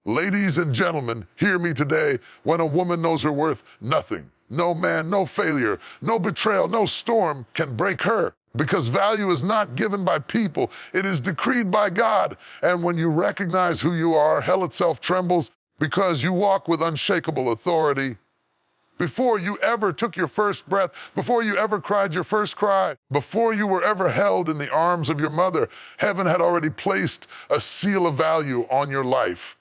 Ladies and gentlemen, hear me today. When a woman knows her worth, nothing, no man, no failure, no betrayal, no storm can break her. Because value is not given by people, it is decreed by God. And when you recognize who you are, hell itself trembles because you walk with unshakable authority. Before you ever took your first breath, before you ever cried your first cry, before you were ever held in the arms of your mother, heaven had already placed a seal of value on your life.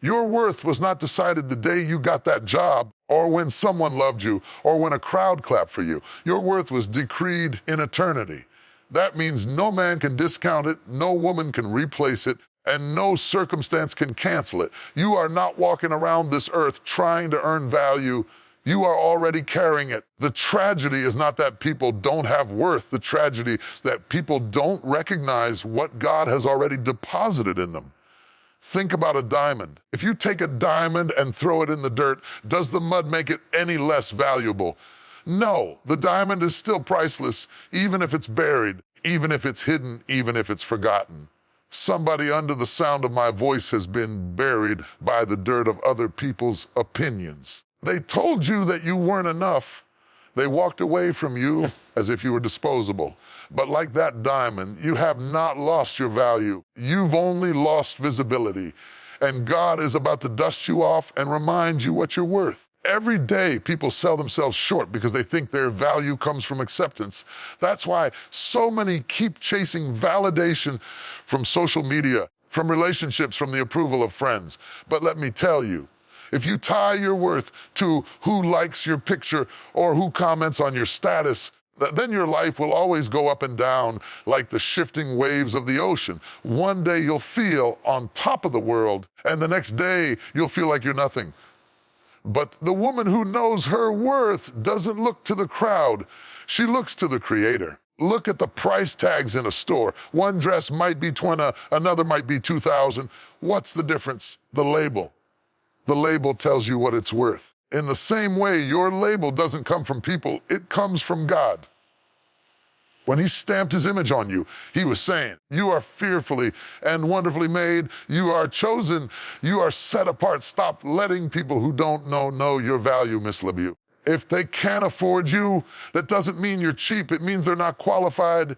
Your worth was not decided the day you got that job, or when someone loved you, or when a crowd clapped for you. Your worth was decreed in eternity. That means no man can discount it, no woman can replace it, and no circumstance can cancel it. You are not walking around this earth trying to earn value. You are already carrying it. The tragedy is not that people don't have worth. The tragedy is that people don't recognize what God has already deposited in them. Think about a diamond. If you take a diamond and throw it in the dirt, does the mud make it any less valuable? No, the diamond is still priceless, even if it's buried, even if it's hidden, even if it's forgotten. Somebody under the sound of my voice has been buried by the dirt of other people's opinions. They told you that you weren't enough. They walked away from you as if you were disposable. But like that diamond, you have not lost your value. You've only lost visibility. And God is about to dust you off and remind you what you're worth. Every day, people sell themselves short because they think their value comes from acceptance. That's why so many keep chasing validation from social media, from relationships, from the approval of friends. But let me tell you, if you tie your worth to who likes your picture or who comments on your status, then your life will always go up and down like the shifting waves of the ocean. One day you'll feel on top of the world, and the next day you'll feel like you're nothing. But the woman who knows her worth doesn't look to the crowd. She looks to the Creator. Look at the price tags in a store. One dress might be $20, another might be $2,000. What's the difference? The label. The label tells you what it's worth. In the same way, your label doesn't come from people, it comes from God. When He stamped His image on you, He was saying, you are fearfully and wonderfully made, you are chosen, you are set apart. Stop letting people who don't know your value mislabel you. If they can't afford you, that doesn't mean you're cheap, it means they're not qualified.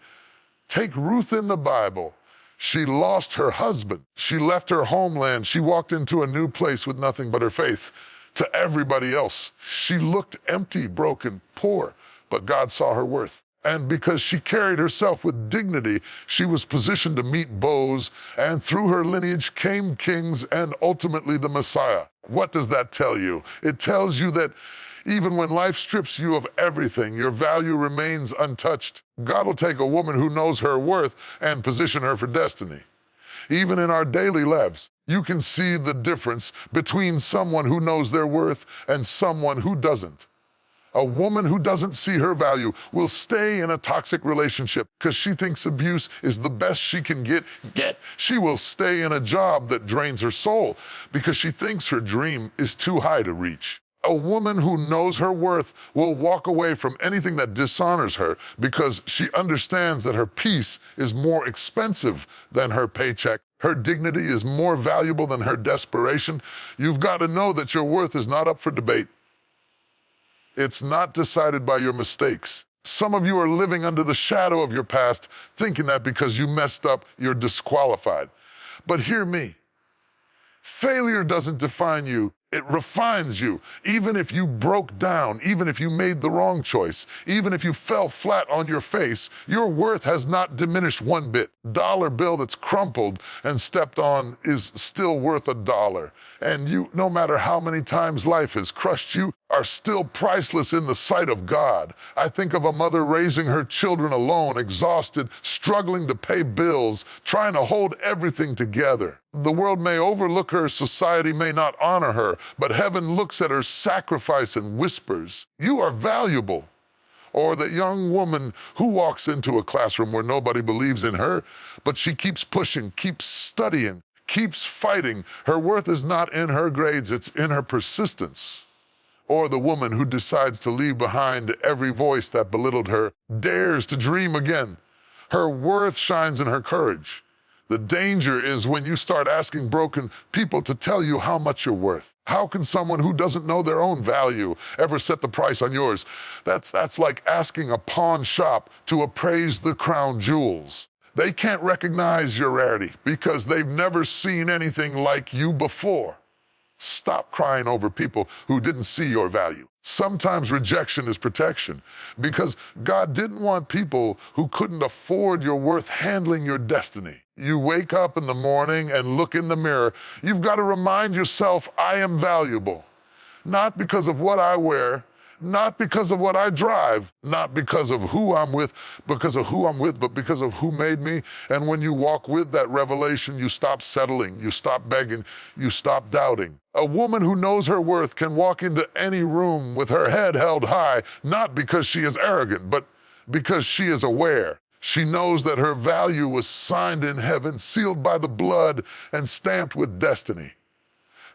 Take Ruth in the Bible. She lost her husband. She left her homeland. She walked into a new place with nothing but her faith. To everybody else, she looked empty, broken, poor, but God saw her worth. And because she carried herself with dignity, she was positioned to meet Boaz, and through her lineage came kings and ultimately the Messiah. What does that tell you? It tells you that even when life strips you of everything, your value remains untouched. God will take a woman who knows her worth and position her for destiny. Even in our daily lives, you can see the difference between someone who knows their worth and someone who doesn't. A woman who doesn't see her value will stay in a toxic relationship because she thinks abuse is the best she can get. She will stay in a job that drains her soul because she thinks her dream is too high to reach. A woman who knows her worth will walk away from anything that dishonors her because she understands that her peace is more expensive than her paycheck. Her dignity is more valuable than her desperation. You've got to know that your worth is not up for debate. It's not decided by your mistakes. Some of you are living under the shadow of your past, thinking that because you messed up, you're disqualified. But hear me. Failure doesn't define you. It refines you. Even if you broke down, even if you made the wrong choice, even if you fell flat on your face, your worth has not diminished one bit. Dollar bill that's crumpled and stepped on is still worth $1. And you, no matter how many times life has crushed you, are still priceless in the sight of God. I think of a mother raising her children alone, exhausted, struggling to pay bills, trying to hold everything together. The world may overlook her, society may not honor her, but heaven looks at her sacrifice and whispers, "You are valuable." Or the young woman who walks into a classroom where nobody believes in her, but she keeps pushing, keeps studying, keeps fighting. Her worth is not in her grades, it's in her persistence. Or the woman who decides to leave behind every voice that belittled her, dares to dream again. Her worth shines in her courage. The danger is when you start asking broken people to tell you how much you're worth. How can someone who doesn't know their own value ever set the price on yours? That's like asking a pawn shop to appraise the crown jewels. They can't recognize your rarity because they've never seen anything like you before. Stop crying over people who didn't see your value. Sometimes rejection is protection because God didn't want people who couldn't afford your worth handling your destiny. You wake up in the morning and look in the mirror. You've got to remind yourself, I am valuable. Not because of what I wear, not because of what I drive, not because of who I'm with, but because of who made me. And when you walk with that revelation, you stop settling, you stop begging, you stop doubting. A woman who knows her worth can walk into any room with her head held high, not because she is arrogant, but because she is aware. She knows that her value was signed in heaven, sealed by the blood, and stamped with destiny.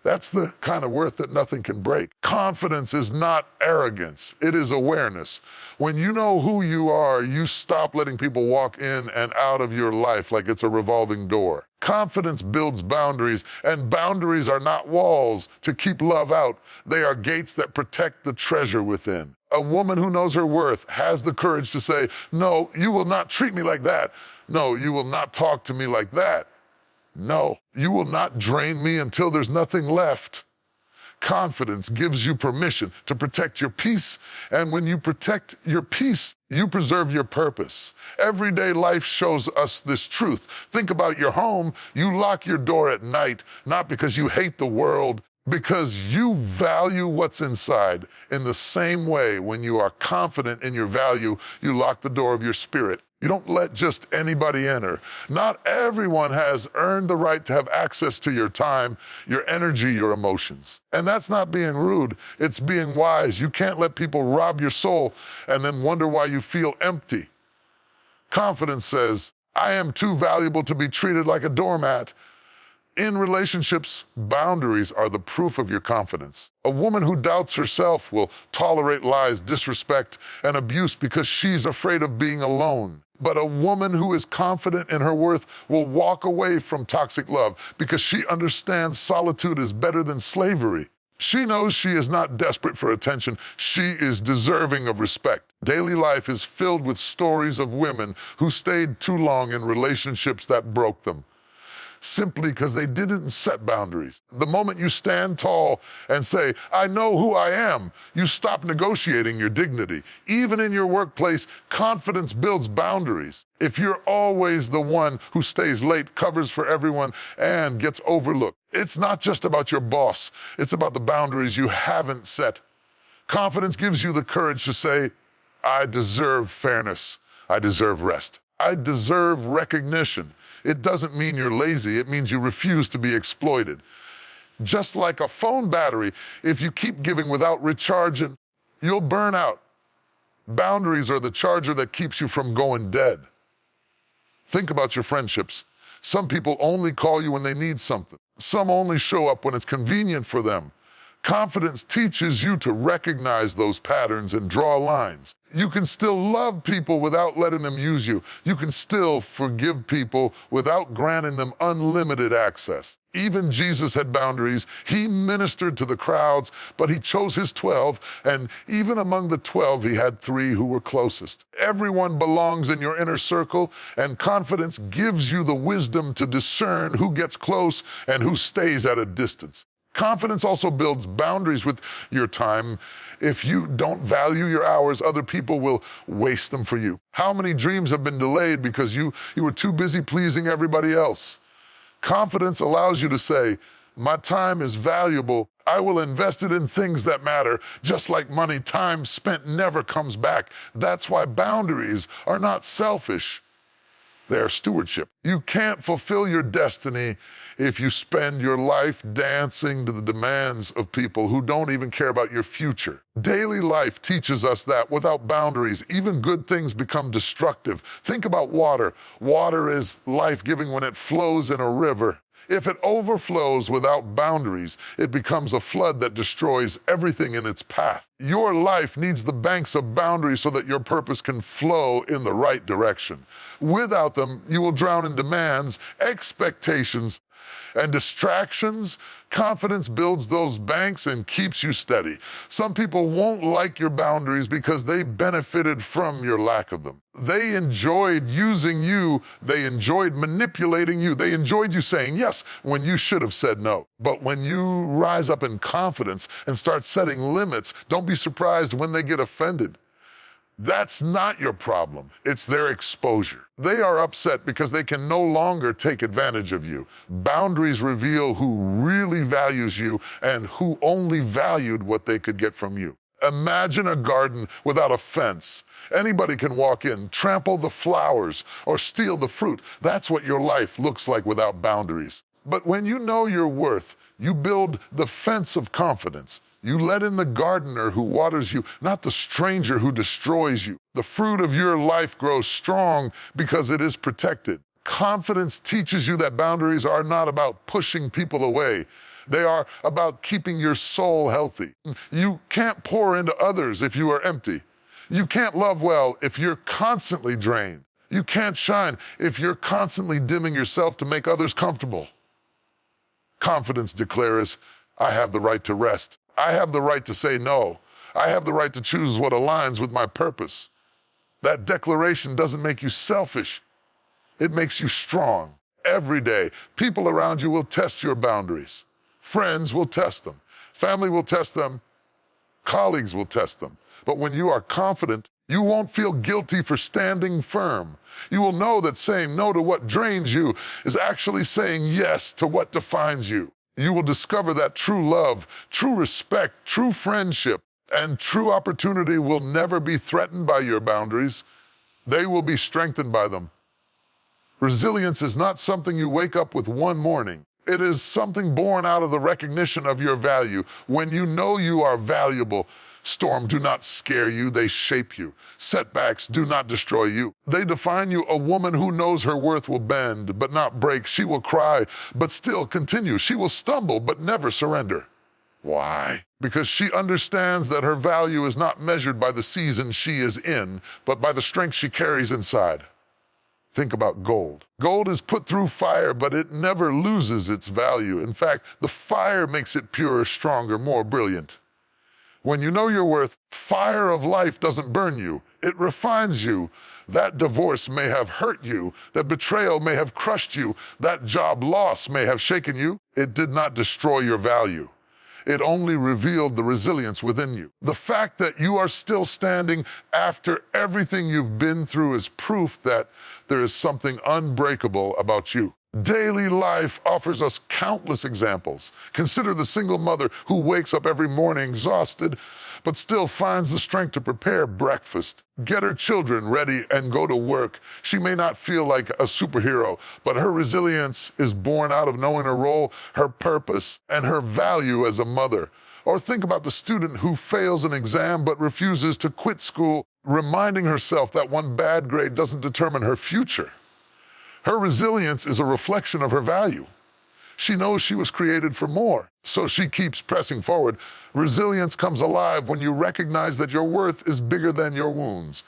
That's the kind of worth that nothing can break. Confidence is not arrogance, it is awareness. When you know who you are, you stop letting people walk in and out of your life like it's a revolving door. Confidence builds boundaries, and boundaries are not walls to keep love out. They are gates that protect the treasure within. A woman who knows her worth has the courage to say, no, you will not treat me like that. No, you will not talk to me like that. No, you will not drain me until there's nothing left. Confidence gives you permission to protect your peace, and when you protect your peace, you preserve your purpose. Everyday life shows us this truth. Think about your home. You lock your door at night, not because you hate the world, because you value what's inside. In the same way, when you are confident in your value, you lock the door of your spirit. You don't let just anybody enter. Not everyone has earned the right to have access to your time, your energy, your emotions. And that's not being rude, it's being wise. You can't let people rob your soul and then wonder why you feel empty. Confidence says, I am too valuable to be treated like a doormat. In relationships, boundaries are the proof of your confidence. A woman who doubts herself will tolerate lies, disrespect, and abuse because she's afraid of being alone. But a woman who is confident in her worth will walk away from toxic love because she understands solitude is better than slavery. She knows she is not desperate for attention. She is deserving of respect. Daily life is filled with stories of women who stayed too long in relationships that broke them, simply because they didn't set boundaries. The moment you stand tall and say, I know who I am, you stop negotiating your dignity. Even in your workplace, confidence builds boundaries. If you're always the one who stays late, covers for everyone, and gets overlooked, it's not just about your boss, it's about the boundaries you haven't set. Confidence gives you the courage to say, I deserve fairness, I deserve rest, I deserve recognition. It doesn't mean you're lazy, it means you refuse to be exploited. Just like a phone battery, if you keep giving without recharging, you'll burn out. Boundaries are the charger that keeps you from going dead. Think about your friendships. Some people only call you when they need something. Some only show up when it's convenient for them. Confidence teaches you to recognize those patterns and draw lines. You can still love people without letting them use you. You can still forgive people without granting them unlimited access. Even Jesus had boundaries. He ministered to the crowds, but he chose his 12, and even among the 12, he had 3 who were closest. Everyone belongs in your inner circle, and confidence gives you the wisdom to discern who gets close and who stays at a distance. Confidence also builds boundaries with your time. If you don't value your hours, other people will waste them for you. How many dreams have been delayed because you were too busy pleasing everybody else? Confidence allows you to say, my time is valuable. I will invest it in things that matter. Just like money, time spent never comes back. That's why boundaries are not selfish. Their stewardship. You can't fulfill your destiny if you spend your life dancing to the demands of people who don't even care about your future. Daily life teaches us that without boundaries, even good things become destructive. Think about water. Water is life-giving when it flows in a river. If it overflows without boundaries, it becomes a flood that destroys everything in its path. Your life needs the banks of boundaries so that your purpose can flow in the right direction. Without them, you will drown in demands, expectations, and distractions. Confidence builds those banks and keeps you steady. Some people won't like your boundaries because they benefited from your lack of them. They enjoyed using you. They enjoyed manipulating you. They enjoyed you saying yes when you should have said no. But when you rise up in confidence and start setting limits, don't be surprised when they get offended. That's not your problem. It's their exposure. They are upset because they can no longer take advantage of you. Boundaries reveal who really values you and who only valued what they could get from you. Imagine a garden without a fence. Anybody can walk in, trample the flowers, or steal the fruit. That's what your life looks like without boundaries. But when you know your worth, you build the fence of confidence. You let in the gardener who waters you, not the stranger who destroys you. The fruit of your life grows strong because it is protected. Confidence teaches you that boundaries are not about pushing people away. They are about keeping your soul healthy. You can't pour into others if you are empty. You can't love well if you're constantly drained. You can't shine if you're constantly dimming yourself to make others comfortable. Confidence declares, I have the right to rest. I have the right to say no. I have the right to choose what aligns with my purpose. That declaration doesn't make you selfish. It makes you strong. Every day, people around you will test your boundaries. Friends will test them. Family will test them. Colleagues will test them. But when you are confident, you won't feel guilty for standing firm. You will know that saying no to what drains you is actually saying yes to what defines you. You will discover that true love, true respect, true friendship, and true opportunity will never be threatened by your boundaries. They will be strengthened by them. Resilience is not something you wake up with one morning. It is something born out of the recognition of your value. When you know you are valuable, storms do not scare you, they shape you. Setbacks do not destroy you. They define you. A woman who knows her worth will bend, but not break. She will cry, but still continue. She will stumble, but never surrender. Why? Because she understands that her value is not measured by the season she is in, but by the strength she carries inside. Think about gold. Gold is put through fire, but it never loses its value. In fact, the fire makes it purer, stronger, more brilliant. When you know your worth, fire of life doesn't burn you. It refines you. That divorce may have hurt you. That betrayal may have crushed you. That job loss may have shaken you. It did not destroy your value. It only revealed the resilience within you. The fact that you are still standing after everything you've been through is proof that there is something unbreakable about you. Daily life offers us countless examples. Consider the single mother who wakes up every morning exhausted, but still finds the strength to prepare breakfast, get her children ready, and go to work. She may not feel like a superhero, but her resilience is born out of knowing her role, her purpose, and her value as a mother. Or think about the student who fails an exam but refuses to quit school, reminding herself that one bad grade doesn't determine her future. Her resilience is a reflection of her value. She knows she was created for more, so she keeps pressing forward. Resilience comes alive when you recognize that your worth is bigger than your wounds.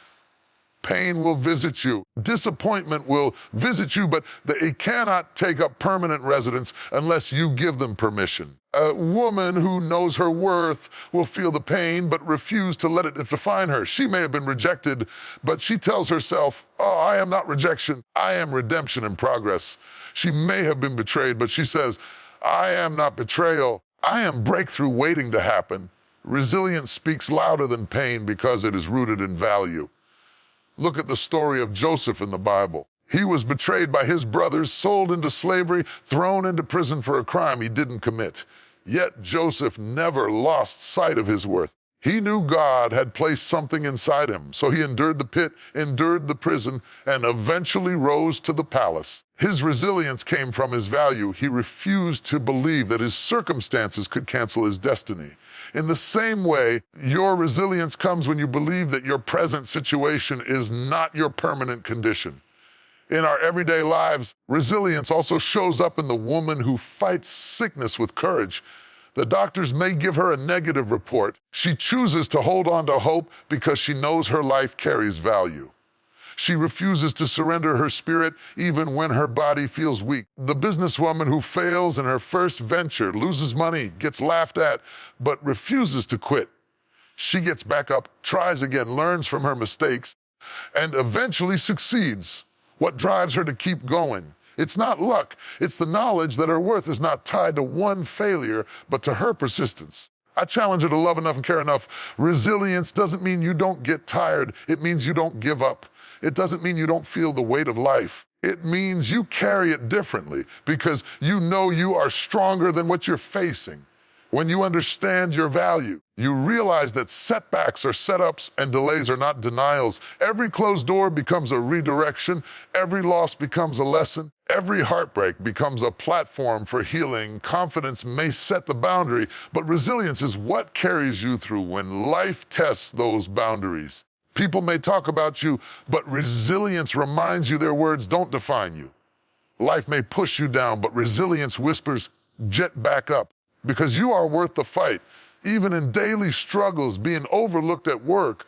Pain will visit you. Disappointment will visit you, but it cannot take up permanent residence unless you give them permission. A woman who knows her worth will feel the pain but refuse to let it define her. She may have been rejected, but she tells herself, oh, I am not rejection. I am redemption in progress. She may have been betrayed, but she says, I am not betrayal. I am breakthrough waiting to happen. Resilience speaks louder than pain because it is rooted in value. Look at the story of Joseph in the Bible. He was betrayed by his brothers, sold into slavery, thrown into prison for a crime he didn't commit. Yet Joseph never lost sight of his worth. He knew God had placed something inside him, so he endured the pit, endured the prison, and eventually rose to the palace. His resilience came from his value. He refused to believe that his circumstances could cancel his destiny. In the same way, your resilience comes when you believe that your present situation is not your permanent condition. In our everyday lives, resilience also shows up in the woman who fights sickness with courage. The doctors may give her a negative report. She chooses to hold on to hope because she knows her life carries value. She refuses to surrender her spirit even when her body feels weak. The businesswoman who fails in her first venture, loses money, gets laughed at, but refuses to quit. She gets back up, tries again, learns from her mistakes, and eventually succeeds. What drives her to keep going? It's not luck. It's the knowledge that her worth is not tied to one failure, but to her persistence. I challenge her to love enough and care enough. Resilience doesn't mean you don't get tired. It means you don't give up. It doesn't mean you don't feel the weight of life. It means you carry it differently because you know you are stronger than what you're facing. When you understand your value, you realize that setbacks are setups and delays are not denials. Every closed door becomes a redirection. Every loss becomes a lesson. Every heartbreak becomes a platform for healing. Confidence may set the boundary, but resilience is what carries you through when life tests those boundaries. People may talk about you, but resilience reminds you their words don't define you. Life may push you down, but resilience whispers, jet back up. Because you are worth the fight, even in daily struggles, being overlooked at work,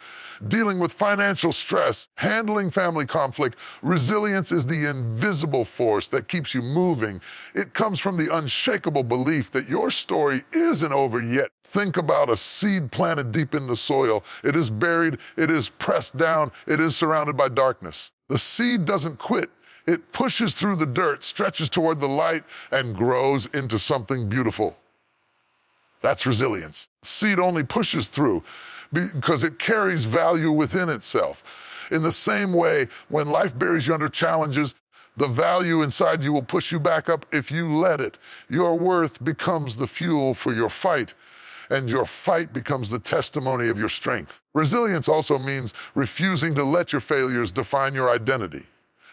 dealing with financial stress, handling family conflict. Resilience is the invisible force that keeps you moving. It comes from the unshakable belief that your story isn't over yet. Think about a seed planted deep in the soil. It is buried, it is pressed down, it is surrounded by darkness. The seed doesn't quit. It pushes through the dirt, stretches toward the light, and grows into something beautiful. That's resilience. Seed only pushes through because it carries value within itself. In the same way, when life buries you under challenges, the value inside you will push you back up if you let it. Your worth becomes the fuel for your fight, and your fight becomes the testimony of your strength. Resilience also means refusing to let your failures define your identity.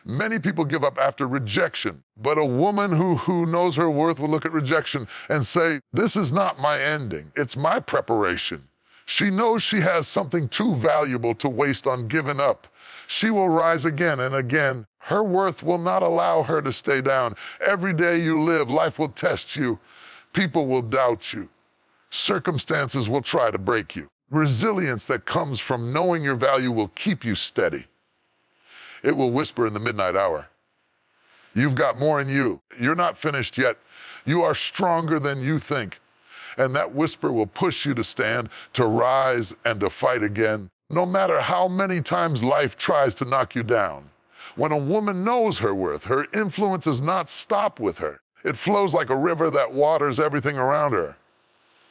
Many people give up after rejection, but a woman who knows her worth will look at rejection and say, this is not my ending, it's my preparation. She knows she has something too valuable to waste on giving up. She will rise again and again. Her worth will not allow her to stay down. Every day you live, life will test you. People will doubt you. Circumstances will try to break you. Resilience that comes from knowing your value will keep you steady. It will whisper in the midnight hour. You've got more in you. You're not finished yet. You are stronger than you think. And that whisper will push you to stand, to rise, and to fight again, no matter how many times life tries to knock you down. When a woman knows her worth, her influence does not stop with her. It flows like a river that waters everything around her.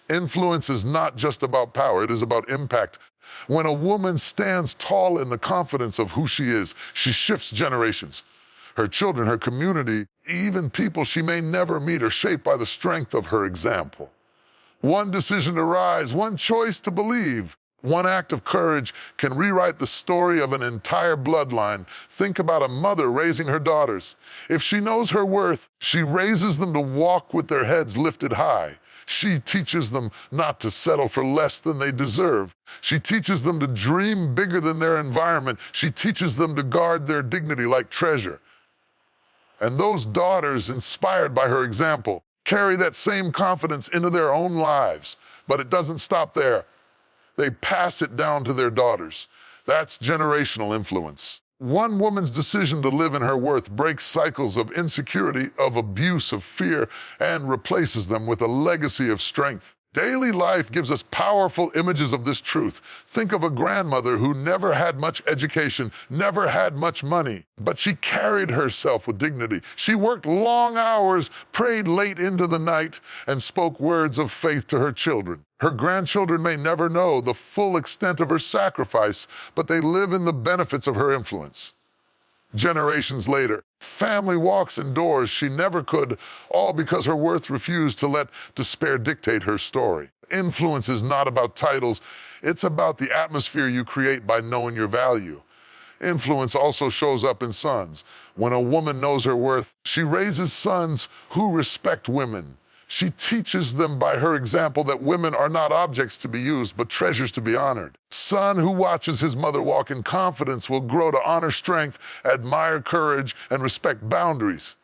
Influence is not just about power, it is about impact. When a woman stands tall in the confidence of who she is, she shifts generations. Her children, her community, even people she may never meet are shaped by the strength of her example. One decision to rise, one choice to believe, one act of courage can rewrite the story of an entire bloodline. Think about a mother raising her daughters. If she knows her worth, she raises them to walk with their heads lifted high. She teaches them not to settle for less than they deserve. She teaches them to dream bigger than their environment. She teaches them to guard their dignity like treasure. And those daughters, inspired by her example, carry that same confidence into their own lives. But it doesn't stop there. They pass it down to their daughters. That's generational influence. One woman's decision to live in her worth breaks cycles of insecurity, of abuse, of fear, and replaces them with a legacy of strength. Daily life gives us powerful images of this truth. Think of a grandmother who never had much education, never had much money, but she carried herself with dignity. She worked long hours, prayed late into the night, and spoke words of faith to her children. Her grandchildren may never know the full extent of her sacrifice, but they live in the benefits of her influence. Generations later, family walks indoors she never could, all because her worth refused to let despair dictate her story. Influence is not about titles, it's about the atmosphere you create by knowing your value. Influence also shows up in sons. When a woman knows her worth, she raises sons who respect women. She teaches them by her example that women are not objects to be used, but treasures to be honored. Son who watches his mother walk in confidence will grow to honor strength, admire courage, and respect boundaries.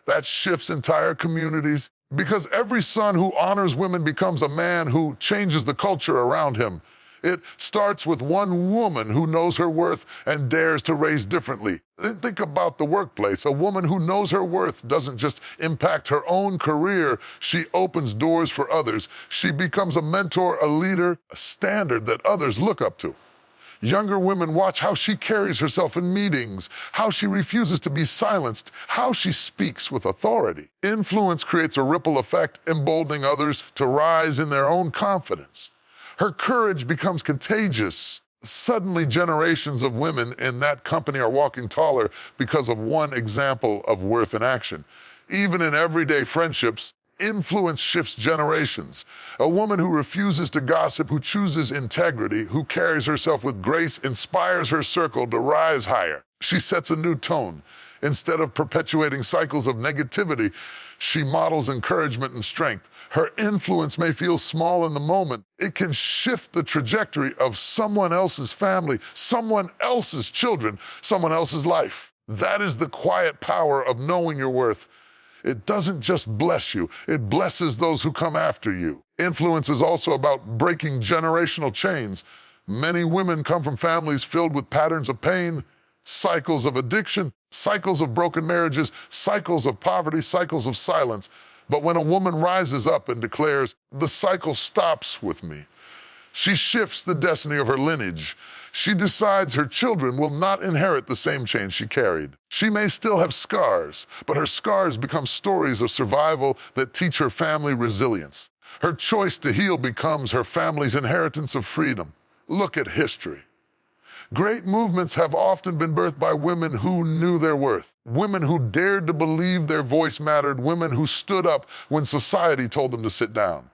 That shifts entire communities because every son who honors women becomes a man who changes the culture around him. It starts with one woman who knows her worth and dares to raise differently. Think about the workplace. A woman who knows her worth doesn't just impact her own career, she opens doors for others. She becomes a mentor, a leader, a standard that others look up to. Younger women watch how she carries herself in meetings, how she refuses to be silenced, how she speaks with authority. Influence creates a ripple effect, emboldening others to rise in their own confidence. Her courage becomes contagious. Suddenly, generations of women in that company are walking taller because of one example of worth in action. Even in everyday friendships, influence shifts generations. A woman who refuses to gossip, who chooses integrity, who carries herself with grace, inspires her circle to rise higher. She sets a new tone. Instead of perpetuating cycles of negativity, she models encouragement and strength. Her influence may feel small in the moment. It can shift the trajectory of someone else's family, someone else's children, someone else's life. That is the quiet power of knowing your worth. It doesn't just bless you, it blesses those who come after you. Influence is also about breaking generational chains. Many women come from families filled with patterns of pain, cycles of addiction, cycles of broken marriages, cycles of poverty, cycles of silence. But when a woman rises up and declares, "The cycle stops with me," she shifts the destiny of her lineage. She decides her children will not inherit the same chains she carried. She may still have scars, but her scars become stories of survival that teach her family resilience. Her choice to heal becomes her family's inheritance of freedom. Look at history. Great movements have often been birthed by women who knew their worth, women who dared to believe their voice mattered, women who stood up when society told them to sit down.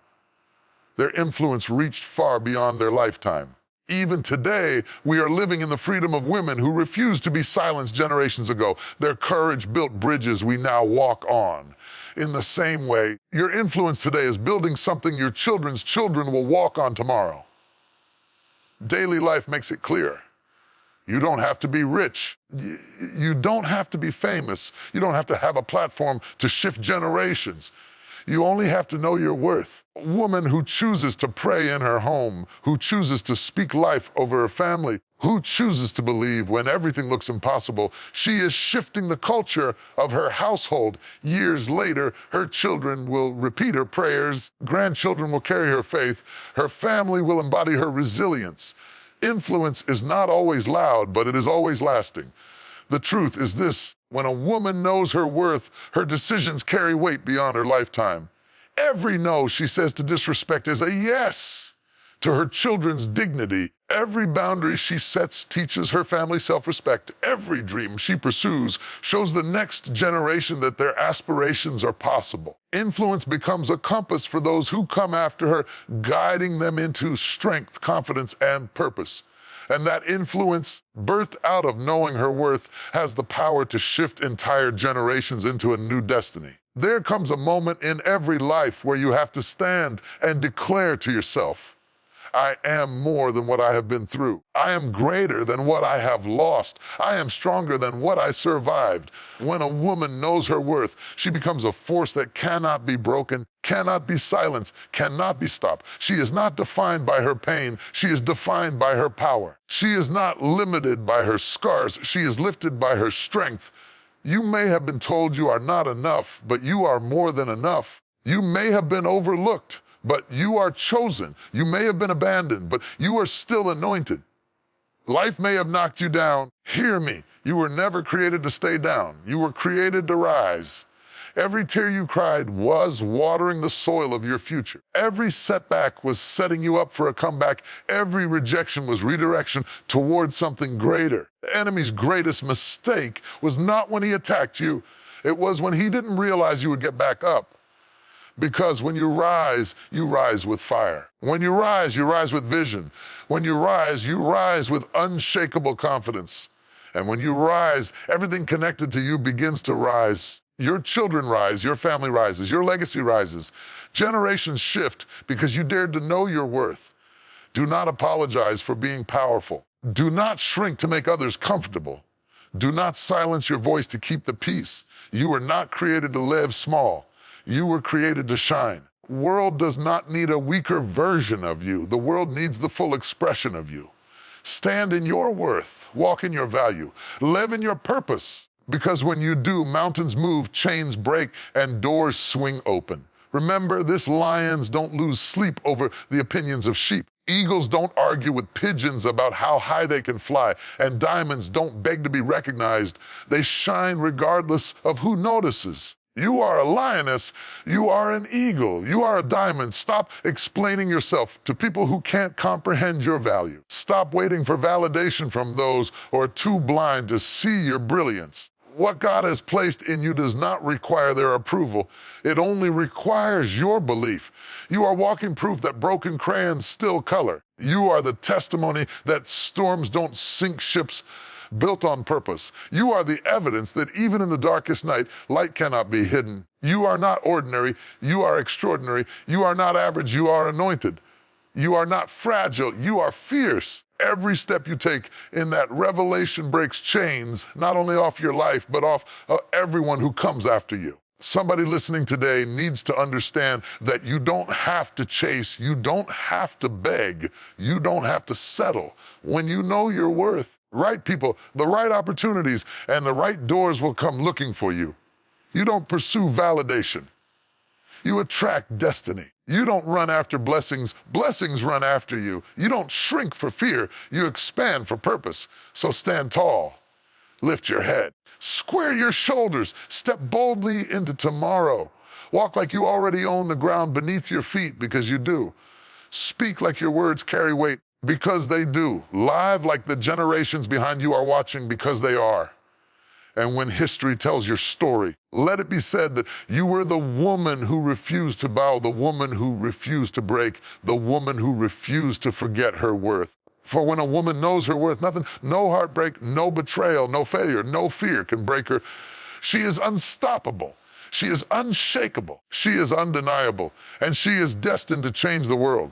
Their influence reached far beyond their lifetime. Even today, we are living in the freedom of women who refused to be silenced generations ago. Their courage built bridges we now walk on. In the same way, your influence today is building something your children's children will walk on tomorrow. Daily life makes it clear. You don't have to be rich. You don't have to be famous. You don't have to have a platform to shift generations. You only have to know your worth. A woman who chooses to pray in her home, who chooses to speak life over her family, who chooses to believe when everything looks impossible, she is shifting the culture of her household. Years later, her children will repeat her prayers, grandchildren will carry her faith, her family will embody her resilience. Influence is not always loud, but it is always lasting. The truth is this: when a woman knows her worth, her decisions carry weight beyond her lifetime. Every no she says to disrespect is a yes to her children's dignity. Every boundary she sets teaches her family self-respect. Every dream she pursues shows the next generation that their aspirations are possible. Influence becomes a compass for those who come after her, guiding them into strength, confidence, and purpose. And that influence, birthed out of knowing her worth, has the power to shift entire generations into a new destiny. There comes a moment in every life where you have to stand and declare to yourself, I am more than what I have been through. I am greater than what I have lost. I am stronger than what I survived. When a woman knows her worth, she becomes a force that cannot be broken, cannot be silenced, cannot be stopped. She is not defined by her pain. She is defined by her power. She is not limited by her scars. She is lifted by her strength. You may have been told you are not enough, but you are more than enough. You may have been overlooked, but you are chosen. You may have been abandoned, but you are still anointed. Life may have knocked you down. Hear me. You were never created to stay down. You were created to rise. Every tear you cried was watering the soil of your future. Every setback was setting you up for a comeback. Every rejection was redirection towards something greater. The enemy's greatest mistake was not when he attacked you. It was when he didn't realize you would get back up. Because when you rise with fire. When you rise with vision. When you rise with unshakable confidence. And when you rise, everything connected to you begins to rise. Your children rise, your family rises, your legacy rises. Generations shift because you dared to know your worth. Do not apologize for being powerful. Do not shrink to make others comfortable. Do not silence your voice to keep the peace. You were not created to live small. You were created to shine. World does not need a weaker version of you. The world needs the full expression of you. Stand in your worth, walk in your value, live in your purpose. Because when you do, mountains move, chains break, and doors swing open. Remember, this lions don't lose sleep over the opinions of sheep. Eagles don't argue with pigeons about how high they can fly, and diamonds don't beg to be recognized. They shine regardless of who notices. You are a lioness, you are an eagle, you are a diamond. Stop explaining yourself to people who can't comprehend your value. Stop waiting for validation from those who are too blind to see your brilliance. What God has placed in you does not require their approval. It only requires your belief. You are walking proof that broken crayons still color. You are the testimony that storms don't sink ships built on purpose. You are the evidence that even in the darkest night, light cannot be hidden. You are not ordinary. You are extraordinary. You are not average. You are anointed. You are not fragile. You are fierce. Every step you take in that revelation breaks chains, not only off your life, but off everyone who comes after you. Somebody listening today needs to understand that you don't have to chase, you don't have to beg, you don't have to settle. When you know your worth, right people, the right opportunities, and the right doors will come looking for you. You don't pursue validation. You attract destiny. You don't run after blessings, blessings run after you. You don't shrink for fear, you expand for purpose. So stand tall, lift your head, square your shoulders, step boldly into tomorrow. Walk like you already own the ground beneath your feet, because you do. Speak like your words carry weight, because they do. Live like the generations behind you are watching, because they are. And when history tells your story, let it be said that you were the woman who refused to bow, the woman who refused to break, the woman who refused to forget her worth. For when a woman knows her worth, nothing, no heartbreak, no betrayal, no failure, no fear can break her. She is unstoppable. She is unshakable. She is undeniable. And she is destined to change the world.